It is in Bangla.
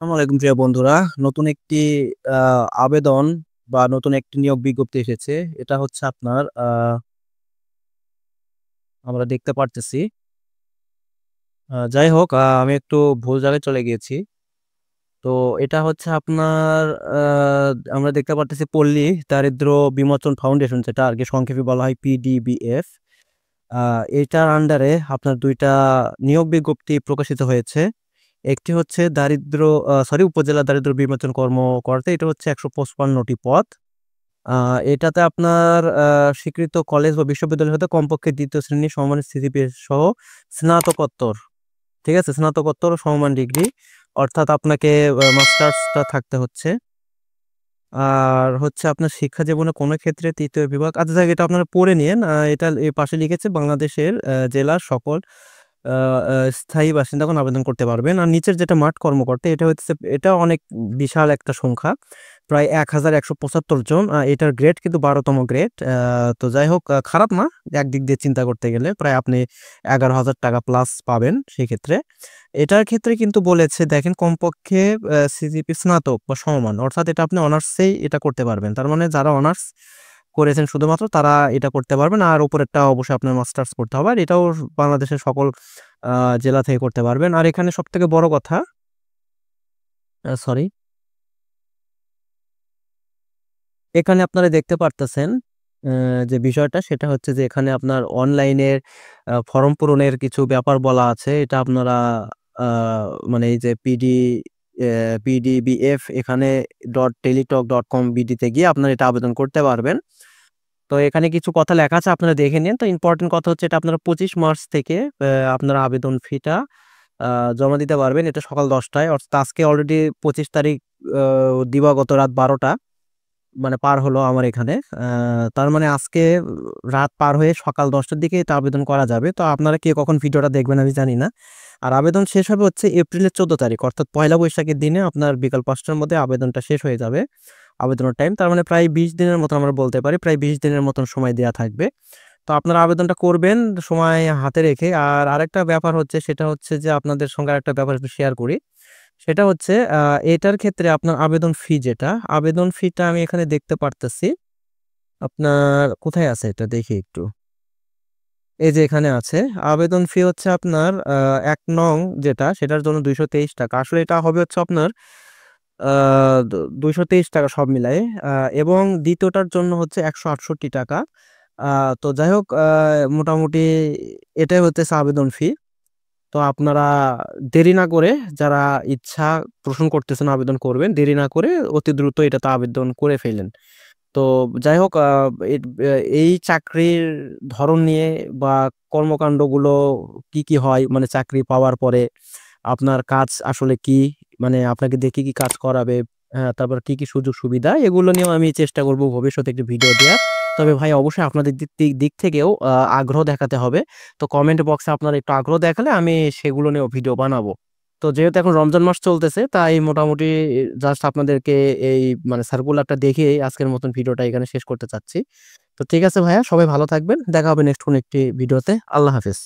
আসসালামাইকুম প্রিয় বন্ধুরা। নতুন একটি আবেদন বা নতুন একটি নিয়োগ বিজ্ঞপ্তি এসেছে। এটা হচ্ছে আপনার আমরা দেখতে পারতেছি। যাই হোক, আমি একটু ভুল জায়গায় চলে গিয়েছি। তো এটা হচ্ছে আপনার আমরা দেখতে পারতেছি পল্লী দারিদ্র বিমোচন ফাউন্ডেশন, যেটা আর কি সংক্ষেপে বলা হয় PDBF। এটার আন্ডারে আপনার দুইটা নিয়োগ বিজ্ঞপ্তি প্রকাশিত হয়েছে। একটি হচ্ছে উপজেলা দারিদ্র বিমোচন কর্মকর্তা, এটা হচ্ছে 155টি পদ। এটাতে আপনার স্বীকৃত কলেজ বা বিশ্ববিদ্যালয় হতে কমপক্ষে দ্বিতীয় শ্রেণী সমমান সিজিপিএ সহ স্নাতকোত্তর, ঠিক আছে, স্নাতকোত্তর সমমান ডিগ্রি, অর্থাৎ আপনাকে মাস্টার্সটা থাকতে হচ্ছে। আর হচ্ছে আপনার শিক্ষা জীবনে কোনো ক্ষেত্রে তৃতীয় বিভাগ, আচ্ছা যাক, এটা আপনারা পড়ে নিন। এটা এই পাশে লিখেছে বাংলাদেশের জেলার সকল স্থায়ী বাসিন্দাগণ আবেদন করতে পারবেন। আর নিচের যেটা মাঠ কর্মকর্তা, এটা অনেক বিশাল একটা সংখ্যা, প্রায় 1175 জন। এটার গ্রেড কিন্তু 12তম গ্রেড। তো যাই হোক, খারাপ না একদিক দিয়ে চিন্তা করতে গেলে। প্রায় আপনি 11,000 টাকা প্লাস পাবেন সেই ক্ষেত্রে। এটার ক্ষেত্রে কিন্তু বলেছে, দেখেন, কমপক্ষে সিজিপি স্নাতক বা সমমান, অর্থাৎ এটা আপনি অনার্সেই এটা করতে পারবেন। তার মানে যারা অনার্স করেছেন শুধুমাত্র তারা এটা করতে পারবেন। আর উপরেরটা অবশ্যই আপনার মাস্টার্স করতে হবে। আর এটাও বাংলাদেশের সকল জেলা থেকে করতে পারবেন। আর এখানে সব থেকে বড় কথা, সরি, এখানে আপনারা দেখতে পারতেছেন যে বিষয়টা, সেটা হচ্ছে যে এখানে আপনার অনলাইনের ফর্ম পূরণের কিছু ব্যাপার বলা আছে। এটা আপনারা মানে এই যে PDBF এখানে .teletalk.com/bd-তে গিয়ে আপনারা এটা আবেদন করতে পারবেন। তো এখানে কিছু কথা লেখা আছে, আপনারা দেখে নিন। তো ইম্পর্টেন্ট কথা হচ্ছে, এটা আপনারা 25 মার্চ থেকে আপনারা আবেদন ফিটা জমা দিতে পারবেন। এটা সকাল 10টায়, অর্থাৎ আজকে অলরেডি 25 তারিখ, দিবাগত রাত 12টা মানে পার হলো আমার এখানে। তার মানে আজকে রাত পার হয়ে সকাল 10টার দিকে এটা আবেদন করা যাবে। তো আপনারা কে কখন ভিডিওটা দেখবেন আমি জানি না। আর আবেদন শেষ হবে হচ্ছে এপ্রিলের 14 তারিখ, অর্থাৎ পয়লা বৈশাখের দিনে আপনার বিকাল 5টার মধ্যে আবেদনটা শেষ হয়ে যাবে, আবেদনের টাইম। তার মানে প্রায় 20 দিনের মতন আমরা বলতে পারি, প্রায় 20 দিনের মতন সময় দেওয়া থাকবে। তো আপনারা আবেদনটা করবেন সময় হাতে রেখে। আর আরেকটা ব্যাপার হচ্ছে, সেটা হচ্ছে যে আপনাদের সঙ্গে আরেকটা ব্যাপার একটু শেয়ার করি। সেটা হচ্ছে এটার ক্ষেত্রে আপনার আবেদন ফি, যেটা আবেদন ফিটা আমি এখানে দেখতে পারতেছি। আপনার কোথায় আছে এটা দেখি একটু, এই যে এখানে আছে। আবেদন ফি হচ্ছে আপনার 1 নং যেটা, সেটার জন্য 223 টাকা। আসলে এটা হবে হচ্ছে আপনার 223 টাকা সব মিলাই। এবং দ্বিতীয়টার জন্য হচ্ছে 168 টাকা। তো যাই হোক, মোটামুটি এটাই হচ্ছে আবেদন ফি। তো আপনারা দেরি না করে, যারা ইচ্ছা পোষণ করতেছেন আবেদন করবেন, দেরি না করে অতি দ্রুত এটাতে আবেদন করে ফেলেন। তো যাই হোক, এই চাকরির ধরন নিয়ে বা কর্মকাণ্ডগুলো কি কি হয়, মানে চাকরি পাওয়ার পরে আপনার কাজ আসলে কি, মানে আপনাকে দেখে কি কাজ করাবে, তারপর কি কি সুযোগ সুবিধা, এগুলো নিয়েও আমি চেষ্টা করব ভবিষ্যতে একটি ভিডিও দেওয়ার। তবে ভাই অবশ্যই আপনাদের দিক থেকেও আগ্রহ দেখাতে হবে। তো কমেন্ট বক্সে আপনারা একটু আগ্রহ দেখালে আমি সেগুলো নিয়েও ভিডিও বানাবো। তো যেহেতু এখন রমজান মাস চলতেছে, তাই মোটামুটি জাস্ট আপনাদেরকে এই মানে সার্কুলারটা দেখে আজকের মতন ভিডিওটা এখানে শেষ করতে চাচ্ছি। তো ঠিক আছে ভাইয়া, সবাই ভালো থাকবেন, দেখা হবে নেক্সট কোন একটি ভিডিওতে। আল্লাহ হাফেজ।